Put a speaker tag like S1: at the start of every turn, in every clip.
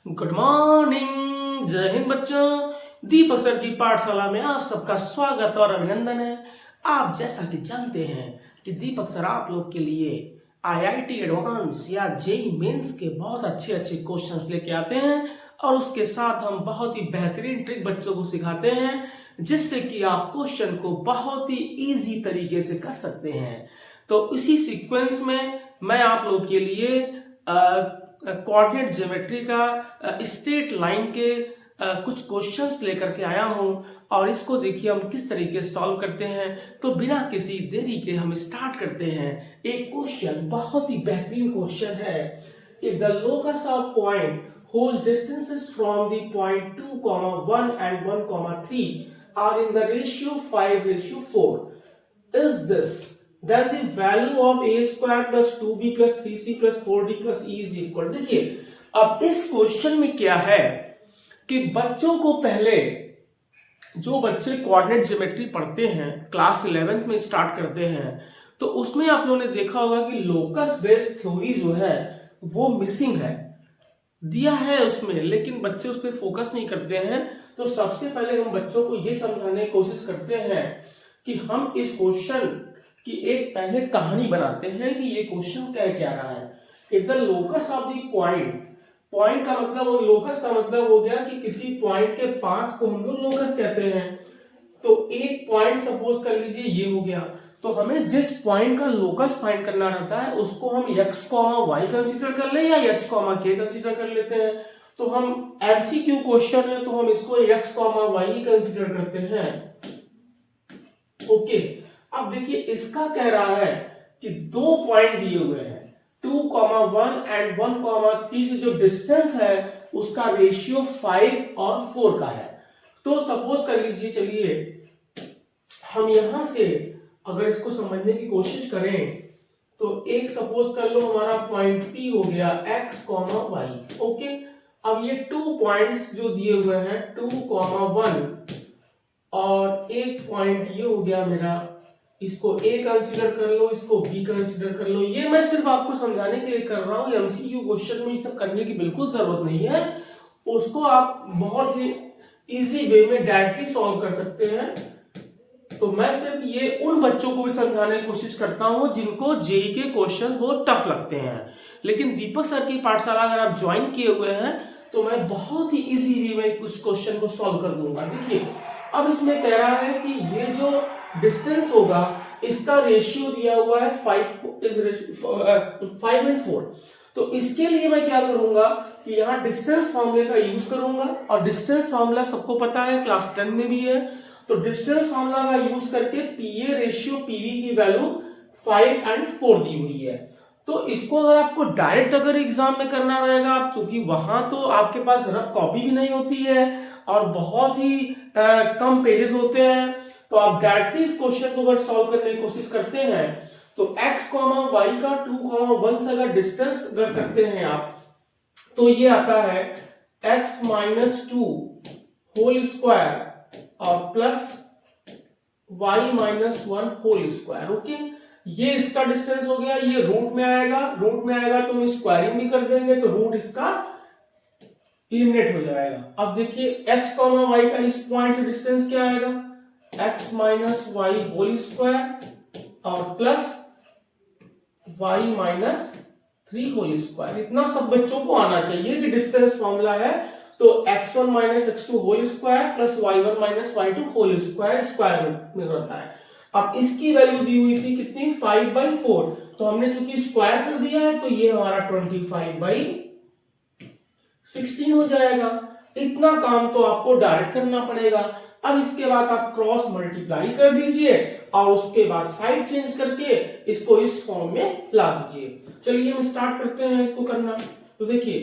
S1: Good morning, जय हिंद बच्चों। दीपक sir की पाठशाला में आप सबका स्वागत और अभिनंदन है। आप जैसा कि जानते हैं कि दीपक सर आप लोग के लिए आईआईटी एडवांस या जेई मेंस के बहुत अच्छे अच्छे क्वेश्चंस लेके आते हैं और उसके साथ हम बहुत ही बेहतरीन ट्रिक बच्चों को सिखाते हैं जिससे कि आप क्वेश्चन को बहुत ही इजी तरीके से कर सकते हैं। तो इसी सीक्वेंस में मैं आप लोग के लिए कोऑर्डिनेट ज्योमेट्री का स्ट्रेट लाइन के कुछ क्वेश्चंस लेकर के आया हूं और इसको देखिए हम किस तरीके से सॉल्व करते हैं। तो बिना किसी देरी के हम स्टार्ट करते हैं। एक क्वेश्चन बहुत ही बेहतरीन क्वेश्चन है। If the locus of point whose distances from the point 2, 1 and 1, 3 are in the ratio 5:4, is this then the value of a square plus 2b plus 3c plus 4d plus e is equal। देखिए अब इस question में क्या है कि बच्चों को पहले जो बच्चे कोऑर्डिनेट ज्योमेट्री पढ़ते हैं क्लास 11th में स्टार्ट करते हैं तो उसमें आप लोगों ने देखा होगा कि लोकस बेस्ड थ्योरी जो है वो मिसिंग है, दिया है उसमें, लेकिन बच्चे उस पर फोकस नहीं करते हैं। तो सबसे पहले हम बच्चों को ये समझाने की कोशिश करते हैं कि हम इस क्वेश्चन की एक पहले कहानी बनाते हैं कि ये क्वेश्चन क्या रहा है। If the locus of the point का मतलब, लोकस का मतलब हो गया कि किसी पॉइंट के पाथ को हम लोग लोकस कहते हैं। तो एक पॉइंट सपोज कर लीजिए ये हो गया, तो हमें जिस पॉइंट का लोकस फाइंड करना रहता है उसको हम x, y कंसीडर कर ले या h, k कंसीडर कर लेते हैं। तो हम एमसीक्यू क्वेश्चन है तो हम इसको x, y कंसीडर करते हैं। ओके, अब देखिए इसका कह रहा है कि दो पॉइंट दिए हुए हैं 2, 1 एंड 1, 3 से जो डिस्टेंस है उसका रेशियो 5 और 4 का है। तो सपोज कर लीजिए, चलिए हम यहां से अगर इसको समझने की कोशिश करें तो एक सपोज कर लो हमारा पॉइंट P हो गया x, y। ओके, अब ये 2 पॉइंट्स जो दिए हुए हैं 2, 1 और एक पॉइंट ये हो गया मेरा, इसको A कंसीडर कर लो, इसको B कंसीडर कर लो। ये मैं सिर्फ आपको समझाने के लिए कर रहा हूं, एमसीक्यू क्वेश्चन में ये सब करने की बिल्कुल जरूरत नहीं है। उसको आप बहुत ही इजी वे में डायरेक्टली सॉल्व कर सकते हैं। तो मैं सिर्फ ये उन बच्चों को भी समझाने की कोशिश करता हूं जिनको जेई के क्वेश्चंस बहुत टफ लगते हैं। लेकिन दीपक सर की पाठशाला अगर आप ज्वाइन किए हुए हैं तो मैं बहुत ही इजी वे में कुछ क्वेश्चन को सॉल्व कर दूंगा। देखिए अब इसमें कह रहा है कि ये जो डिस्टेंस होगा इसका रेशियो दिया हुआ है 5 एंड 4। तो इसके लिए मैं क्या करूंगा कि यहाँ डिस्टेंस फॉर्मूले का यूज करूंगा और डिस्टेंस फॉर्मूला सबको पता है, क्लास 10 में भी है। तो डिस्टेंस फॉर्मूला का यूज करके पीए रेशियो पीवी की वैल्यू 5 एंड 4 दी हुई है। तो इसको अगर आपको डायरेक्ट अगर एग्जाम में करना रहेगा, क्योंकि वहां तो आपके पास रफ कॉपी भी नहीं होती है और बहुत ही कम पेजेस होते हैं, तो आप डायरेक्टली इस क्वेश्चन को अगर सॉल्व करने की कोशिश करते हैं तो x, y का 2, 1 से अगर डिस्टेंस अगर करते हैं आप तो ये आता है x - 2 होल स्क्वायर और plus y - 1 whole square. Okay, ये इसका डिस्टेंस हो गया। ये रूट में आएगा तो हम स्क्वायरिंग भी कर देंगे तो रूट इसका एलिमिनेट हो जाएगा। अब देखिए x, y का इस पॉइंट से डिस्टेंस क्या आएगा, x - y होल स्क्वायर और प्लस y - 3 होल स्क्वायर। इतना सब बच्चों को आना चाहिए कि डिस्टेंस फॉर्मूला है तो x1 - x2 whole square plus y1 - y2 whole square square root में होता है। अब इसकी वैल्यू दी हुई थी कितनी, 5/4, तो हमने चूंकि स्क्वायर कर दिया है तो ये हमारा 25/16 हो जाएगा। इतना काम तो आपको डायरेक्ट करना पड़ेगा। अब इसके बाद आप क्रॉस मल्टीप्लाई कर दीजिए और उसके बाद साइड चेंज करके इसको इस फॉर्म में ला दीजिए। चलिए हम स्टार्ट करते हैं इसको करना। तो देखिए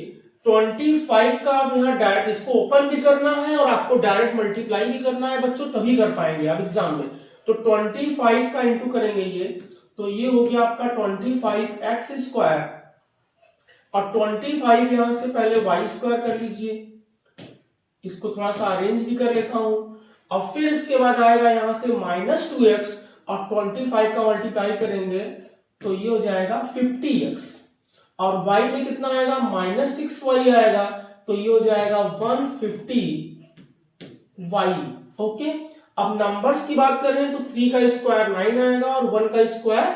S1: 25 का अब यहाँ डायरेक्ट इसको ओपन भी करना है और आपको डायरेक्ट मल्टीप्लाई भी करना है बच्चों, तभी कर पाएंगे आप एग्जाम में। तो 25 का इंटू करेंगे ये, तो ये हो गया आपका 25x स्क्वायर और 25 यहां से पहले y स्क्वायर कर लीजिए, इसको थोड़ा सा अरेंज भी कर लेता हूं और फिर इसके बाद आएगा यहां से -2x और 25 का मल्टीप्लाई करेंगे तो ये हो जाएगा 50x और y में कितना आएगा -6y आएगा तो ये हो जाएगा 150y। ओके, अब नंबर्स की बात करें तो 3 का स्क्वायर 9 आएगा और 1 का स्क्वायर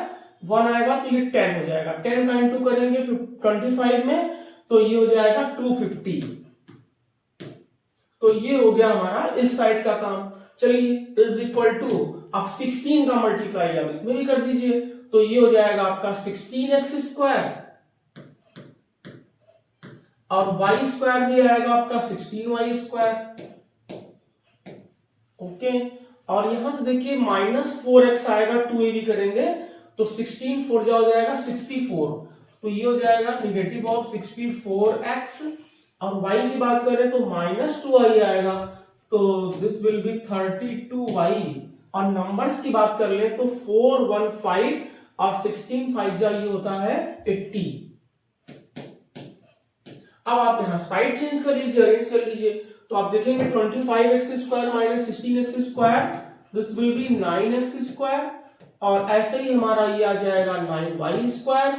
S1: 1 आएगा, तो ये 10 हो जाएगा। 10 का इंटू करेंगे 25 में, तो ये हो जाएगा 250। तो ये हो गया हमारा इस साइड का काम। चलिए, इज इक्वल टू, अब 16 का मल्टीप्लाई आप इसमें भी कर दीजिए, तो ये हो जाएगा आपका 16x स्क्वायर और y स्क्वायर भी आएगा आपका 16y स्क्वायर। ओके, और यहां से देखिए -4x आएगा, 2a भी करेंगे तो 16 4 जा हो जाएगा 64, तो ये हो जाएगा नेगेटिव ऑफ 64x। और y की बात करें तो -2y आएगा, तो दिस विल बी 32y। और नंबर्स की बात कर ले तो 4 1 5 और 16 5 जा ये होता है 80। अब आप यहां साइड चेंज कर लीजिए, अरेंज कर लीजिए, तो आप देखेंगे 25x square minus 16x square, this will B 9x square. और ऐसे ही हमारा ये आ जाएगा 9y square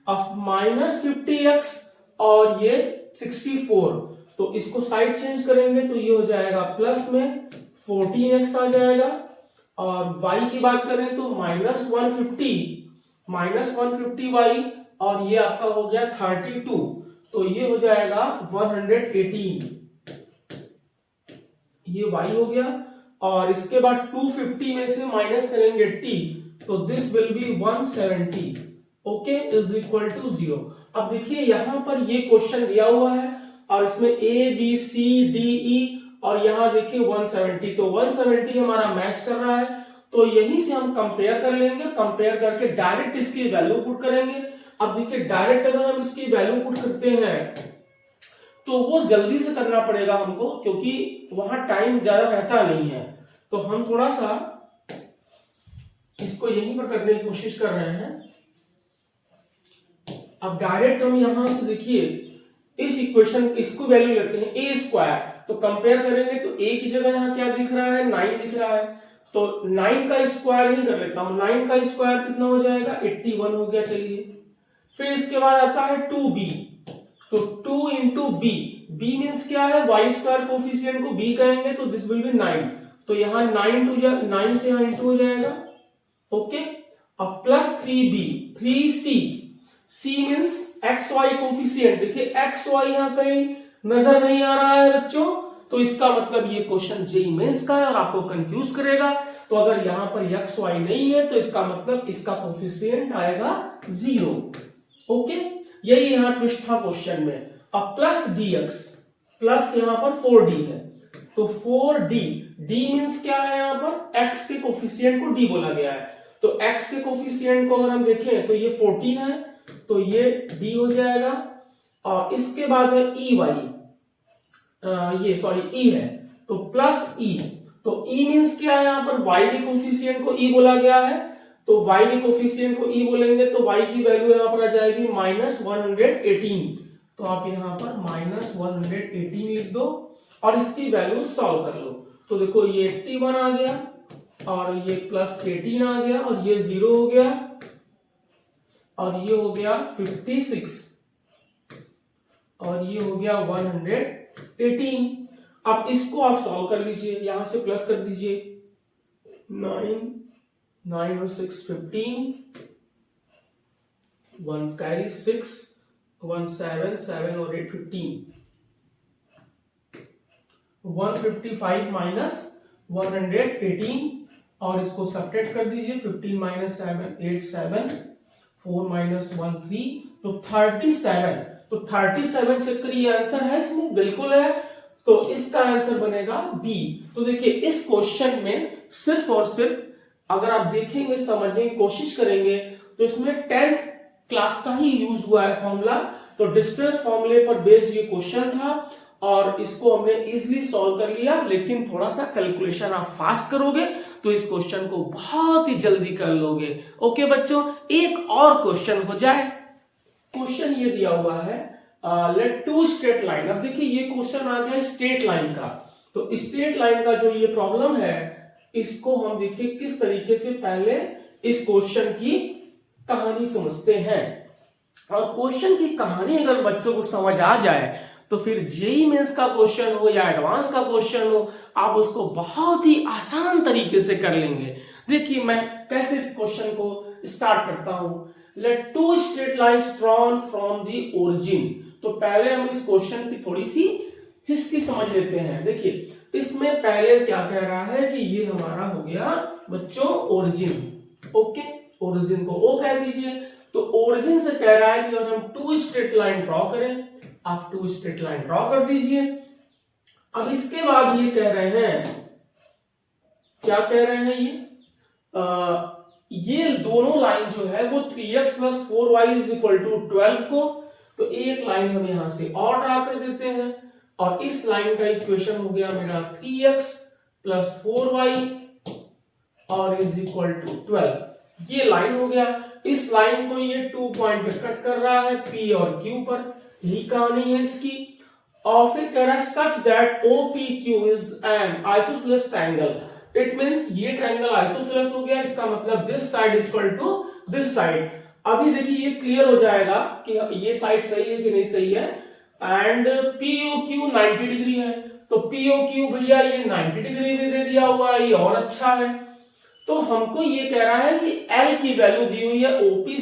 S1: of minus 50x और ये 64, तो इसको साइड चेंज करेंगे तो ये हो जाएगा प्लस में 14x आ जाएगा। और y की बात करें तो -150y और ये आपका हो गया 32, तो ये हो जाएगा 118, ये y हो गया। और इसके बाद 250 में से माइनस करेंगे t, तो this will be 170। Okay, is equal to 0। अब देखिए यहां पर ये क्वेश्चन दिया हुआ है और इसमें a b c d e और यहां देखिए 170, तो 170 हमारा मैच कर रहा है, तो यहीं से हम कंपेयर कर लेंगे। कंपेयर करके डायरेक्ट इसकी वैल्यू पुट करेंगे। अब देखिए डायरेक्ट अगर हम इसकी वैल्यू पुट करते हैं तो वो जल्दी से करना पड़ेगा हमको, क्योंकि वहां टाइम ज्यादा रहता नहीं है, तो हम थोड़ा सा इसको यहीं पर करने की कोशिश कर रहे हैं। अब डायरेक्ट हम यहां से देखिए इस इक्वेशन इसको वैल्यू लेते हैं a स्क्वायर, तो कंपेयर करेंगे तो a की जगह यहां क्या दिख रहा है, 9 दिख रहा है, तो 9 का स्क्वायर ही कर लेता हूं। 9 का स्क्वायर कितना हो जाएगा, 81 हो गया। चलिए, फिर इसके बाद आता है 2b, तो 2 इंटू बी, बी मीन्स क्या है, वाई स्क्वायर कोफिशिएंट को b कहेंगे, तो दिस विल बी 9, तो यहां 9 से यहां इंटू हो जाएगा। ओके, अब plus 3b, 3c, c means x y coefficient, देखिए एक्स वाई यहां कहीं नजर नहीं आ रहा है बच्चों, तो इसका मतलब ये क्वेश्चन जेईई मेंस का है और आपको कंफ्यूज करेगा। तो अगर यहां पर एक्स वाई नहीं है तो इसका मतलब इसका कोफिशिएंट आएगा 0। ओके, यही यहां ट्विस्ट था क्वेश्चन में। अब प्लस dx, प्लस यहां पर 4d है, तो 4d, d मींस क्या है, यहां पर x के कोफिशिएंट को d बोला गया है, तो x के कोफिशिएंट को अगर हम देखें तो ये 14 है, तो ये d हो जाएगा। और इसके बाद है ey, ये सॉरी e है, तो प्लस e, तो e मींस क्या है, यहां पर y के कोफिशिएंट को e बोला गया है, तो y के कोफिशिएंट को e बोलेंगे तो y की वैल्यू यहां पर आ जाएगी -118, तो आप यहां पर -118 लिख दो और इसकी वैल्यू सॉल्व कर लो। तो देखो ये 81 आ गया और ये प्लस 18 आ गया और ये 0 हो गया और ये हो गया 56 और ये हो गया 118। अब इसको आप सॉल्व कर लीजिए, यहां से प्लस कर दीजिए, 9 और 6 15, 1 कैरी 6, 1 7, 7 और 8 15, 155 माइनस 118 और इसको सब्ट्रैक्ट कर दीजिए, 15 माइनस 7 8 7, 4 माइनस 1 3, तो 37, तो 37 चक्कर ये आंसर है इसमें, बिल्कुल है, तो इसका आंसर बनेगा बी। तो देखिए इस क्वेश्चन में सिर्फ और सिर्फ अगर आप देखेंगे, समझने की कोशिश करेंगे, तो इसमें 10th क्लास का ही यूज हुआ है फॉर्मूला, तो डिस्टेंस फॉर्मूले पर बेस्ड ये क्वेश्चन था और इसको हमने इजीली सॉल्व कर लिया। लेकिन थोड़ा सा कैलकुलेशन आप फास्ट करोगे तो इस क्वेश्चन को बहुत ही जल्दी कर लोगे। ओके बच्चों, एक और क्वेश्चन हो जाए। क्वेश्चन ये दिया हुआ है, लेट टू स्ट्रेट लाइन। अब देखिए ये क्वेश्चन आ गया स्ट्रेट लाइन का, तो स्ट्रेट लाइन का जो ये प्रॉब्लम है इसको हम देखिए किस तरीके से पहले इस क्वेश्चन की कहानी समझते हैं। और क्वेश्चन की कहानी अगर बच्चों को समझ आ जाए तो फिर जेई मेंस का क्वेश्चन हो या एडवांस का क्वेश्चन हो, आप उसको बहुत ही आसान तरीके से कर लेंगे। देखिए मैं कैसे इस क्वेश्चन को स्टार्ट करता हूं। Let two straight lines drawn from the origin. तो पहले हम इस क्वेश्चन की थोड़ी सी हिस्ट्री समझ लेते हैं। देखिए इसमें पहले क्या कह रहा है कि ये हमारा हो गया बच्चों ओरिजिन। ओके, ओरिजिन को ओ कह दीजिए। तो ओरिजिन से कह रहा है कि अगर हम टू स्ट्रेट लाइन ड्रॉ करें, आप टू स्ट्रेट लाइन ड्रॉ कर दीजिए। अब इसके बाद ये कह रहे हैं, क्या कह रहे हैं ये दोनों लाइन जो है वो 3x + 4y = 12 को, तो एक लाइन हम यहां से और ड्रा कर देते हैं और इस लाइन का इक्वेशन हो गया मेरा 3x + 4y और = 12। ये लाइन हो गया। इस लाइन को ये 2 पॉइंट पे कट कर रहा है, P और Q पर, यही कहानी है इसकी। और फिर कह रहा है such that OPQ is an isosceles triangle. It means ये ट्रायंगल आइसोसेलेस हो गया, इसका मतलब this side equal to this side. अभी देखिए ये क्लियर हो जाएगा कि ये साइड सही है कि नहीं सही है। एंड POQ 90 डिग्री है, तो POQ भैया ये 90 डिग्री भी दे दिया हुआ है, ये और अच्छा है। तो हमको ये कह रहा है कि L की वैल्यू दी हुई है OP²,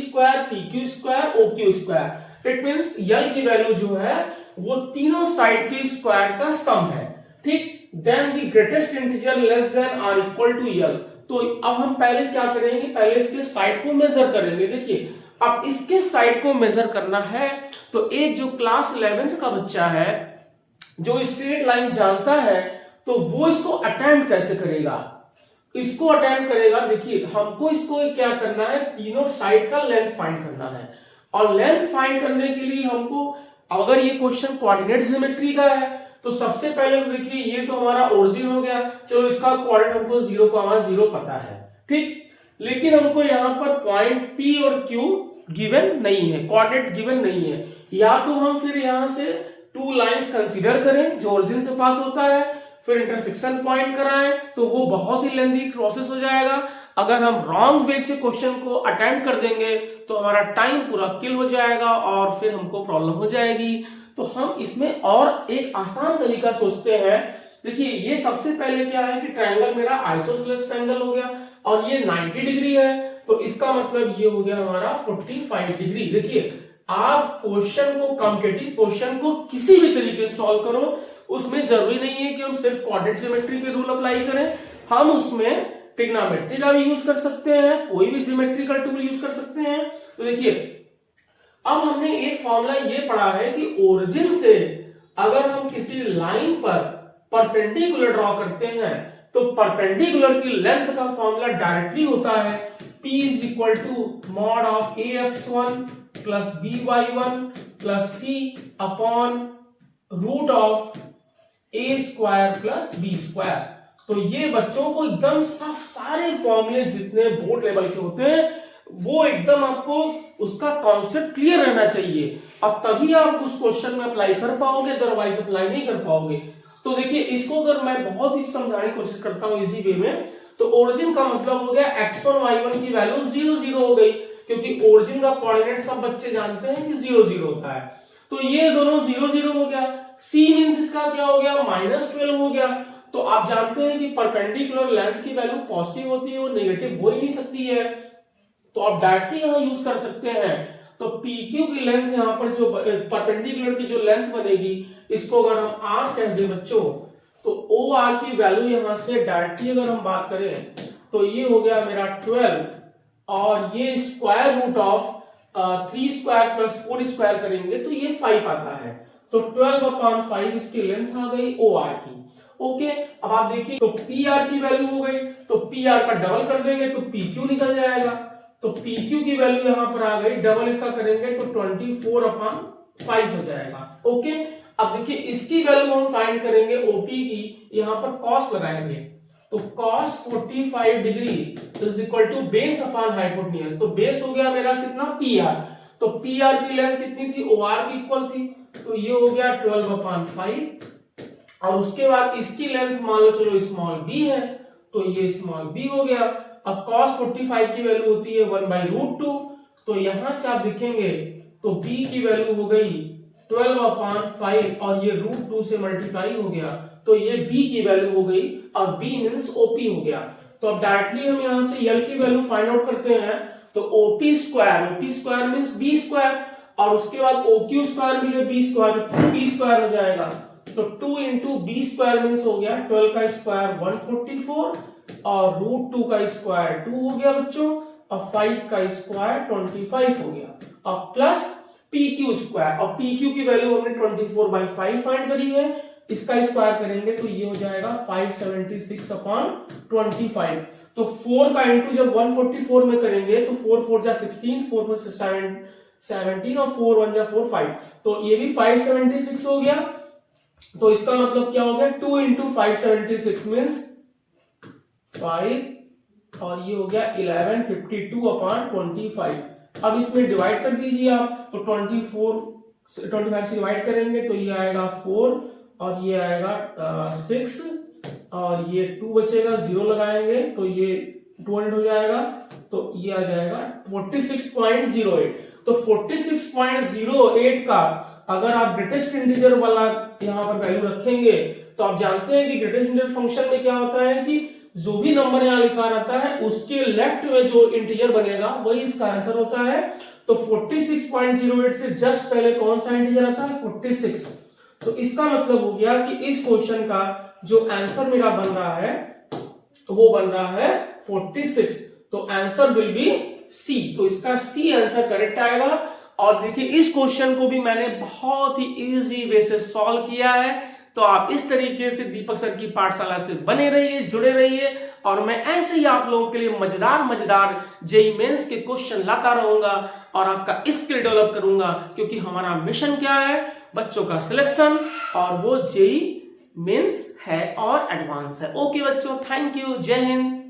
S1: PQ², OQ²। It means L की वैल्यू जो है वो तीनों साइड के स्क्वायर का सम है, ठीक। Then the greatest integer less than or equal to L। तो अब हम पहले क्या करेंगे, पहले इसके साइड को मेजर करेंगे। देखिए अब इसके साइड को मेजर करना है, तो एक जो क्लास 11th का बच्चा है जो स्ट्रेट लाइन जानता है, तो वो इसको अटेम्प्ट कैसे करेगा, इसको अटेम्प्ट करेगा। देखिए हमको इसको क्या करना है, तीनों साइड का लेंथ फाइंड करना है। और लेंथ फाइंड करने के लिए हमको, अगर ये क्वेश्चन कोऑर्डिनेट ज्योमेट्री का है, तो सबसे पहले तो देखिए ये तो हमारा ओरिजिन हो गया, चलो इसका कोऑर्डिनेट हमको 0,0 पता है, ठीक। लेकिन हमको यहाँ पर पॉइंट P और Q गिवन नहीं है, कोऑर्डिनेट गिवन नहीं है। या तो हम फिर यहाँ से 2 लाइंस कंसीडर करें जो ओरिजिन से पास होता है, फिर इंटरसेक्शन पॉइंट कराएं, तो वो बहुत ही लेंथी प्रोसेस हो जाएगा। अगर हम रॉन्ग वे से क्वेश्चन को अटेम्प्ट कर देंगे तो हमारा टाइम पूरा किल हो जाएगा और फिर हमको प्रॉब्लम हो जाएगी। तो हम इसमें और एक आसान तरीका सोचते हैं। देखिए ये सबसे पहले क्या है कि ट्रायंगल मेरा आइसोसेलेस ट्रायंगल हो गया और ये 90 डिग्री है, तो इसका मतलब ये हो गया हमारा 45 डिग्री। देखिए आप क्वेश्चन को, कॉम्पिटिटिव क्वेश्चन को किसी भी तरीके से सॉल्व करो, उसमें जरूरी नहीं है कि हम सिर्फ कोऑर्डिनेट ज्योमेट्री के रूल अप्लाई करें, हम उसमें ट्रिग्नोमेट्री का भी यूज कर सकते हैं, कोई भी ज्योमेट्रिकल टूल यूज कर सकते हैं। तो देखिए अब हमने एक फॉर्मूला ये पढ़ा है कि ओरिजिन से अगर हम किसी लाइन पर परपेंडिकुलर ड्रॉ करते हैं, तो परपेंडिकुलर की लेंथ का फॉर्मूला डायरेक्टली होता है P = mod of AX1 + BY1 + C/√A² + B²। तो ये बच्चों को एकदम सारे फॉर्मूले जितने बोर्ड लेवल के होते हैं वो एकदम आपको उसका कॉन्सेप्ट क्लियर रहना चाहिए, और तभी आप उस क्वेश्चन में अप्लाई कर पाओगे, अदरवाइज अप्लाई नहीं कर पाओगे। तो देखिए इसको अगर मैं बहुत ही समझाने की कोशिश करता हूं इजी वे में, तो ओरिजिन का मतलब हो गया x1 y1 की वैल्यू 0 0 हो गई, क्योंकि ओरिजिन का कोऑर्डिनेट सब बच्चे जानते हैं कि 0 0 होता है। तो ये दोनों 0 0 हो गया। c मींस इसका क्या हो गया, -12 हो गया। तो आप जानते हैं कि परपेंडिकुलर लेंथ की वैल्यू पॉजिटिव होती है, वो नेगेटिव हो ही नहीं सकती है, तो आप डायरेक्टली यहां यूज कर सकते हैं। तो PQ की लेंथ यहां पर जो परपेंडिकुलर की जो लेंथ बनेगी, इसको अगर हम r कह दें बच्चों, तो OR की वैल्यू यहां से डायरेक्टली अगर हम बात करें तो ये हो गया मेरा 12, और ये √3² + 4² करेंगे तो ये 5 आता है। तो 12/5 इसकी लेंथ आ गई OR की। ओके, अब आप देखिए तो PR की वैल्यू हो गई, तो PR का डबल कर देंगे तो PQ निकल जाएगा। तो PQ की वैल्यू यहां पर आ गई, डबल इसका करेंगे तो 24/5 हो जाएगा। ओके, अब देखिए इसकी वैल्यू हम फाइंड करेंगे OP की, यहां पर cos लगाएंगे, तो cos 45 degree = base upon hypotenuse. तो बेस हो गया मेरा कितना, PR। तो PR की लेंथ कितनी थी, OR की इक्वल थी, तो ये हो गया 12/5। और उसके बाद इसकी लेंथ मान लो चलो स्मॉल b है, तो ये स्मॉल b हो गया। अब cos 45 की वैल्यू होती है 1/√2, तो यहां से आप देखेंगे तो b की वैल्यू हो गई 12/5 और ये √2 से मल्टीप्लाई हो गया, तो ये b की वैल्यू हो गई और b मींस OP हो गया। तो अब डायरेक्टली हम यहां से L की वैल्यू फाइंड आउट करते हैं। तो OP square means b square और उसके बाद OQ स्क्वायर भी है b स्क्वायर, तो 2b स्क्वायर हो जाएगा। तो 2 इंटू बी स्क्वायर मींस हो गया 12 का स्क्वायर 144 और √2 का स्क्वायर 2 हो गया बच्चों और 5 का स्क्वायर 25 हो गया और प्लस PQ स्क्वायर, और PQ की वैल्यू हमने 24/5 फाइंड करी है, इसका स्क्वायर करेंगे तो ये हो जाएगा 576/25। तो 4 का इंटू जब 144 में करेंगे तो 4 4 जा 16, 4 4 17 और 4 1 जा 4 5, तो ये भी 576 हो गया। तो इसका मतलब क्या हो गया 2 इंटू 576 मीन्स 5 और ये हो गया 1152/25। अब इसमें डिवाइड कर दीजिए आप, तो 25 से डिवाइड करेंगे तो ये आएगा 4 और ये आएगा 6 और ये 2 बचेगा, 0 लगाएंगे तो ये 200 हो जाएगा, तो ये आ जाएगा 46.08। तो 46.08 का अगर आप ग्रेटेस्ट इंटीजर वाला यहाँ पर वैल्यू रखेंगे तो आप जानते हैं कि ग्रेटेस्ट इंटीजर फंक्शन में क्या होता है कि जो भी नंबर यहाँ लिखा रहता है उसके लेफ्ट में जो इंटीजर बनेगा वही इसका आंसर होता है। तो 46.08 से जस्ट पहले कौन सा इंटीजर आता है 46। तो इसका मतलब हो गया कि इस क्वेश्चन का जो आंसर मेरा बन रहा है वो बन रहा है 46। तो आंसर विल बी सी, तो इसका सी आंसर करेक्ट आएगा। और देखिए इस क्वेश्चन को भी मैंने बहुत ही इजी वे से सॉल्व किया है। तो आप इस तरीके से दीपक सर की पाठशाला से बने रहिए, जुड़े रहिए और मैं ऐसे ही आप लोगों के लिए मजेदार जेईई मेंस के क्वेश्चन लाता रहूंगा और आपका स्किल डेवलप करूंगा, क्योंकि हमारा मिशन क्या है बच्चों का सिलेक्शन और वो जेईई मेंस है और एडवांस है। ओके बच्चों, थैंक यू, जय हिंद।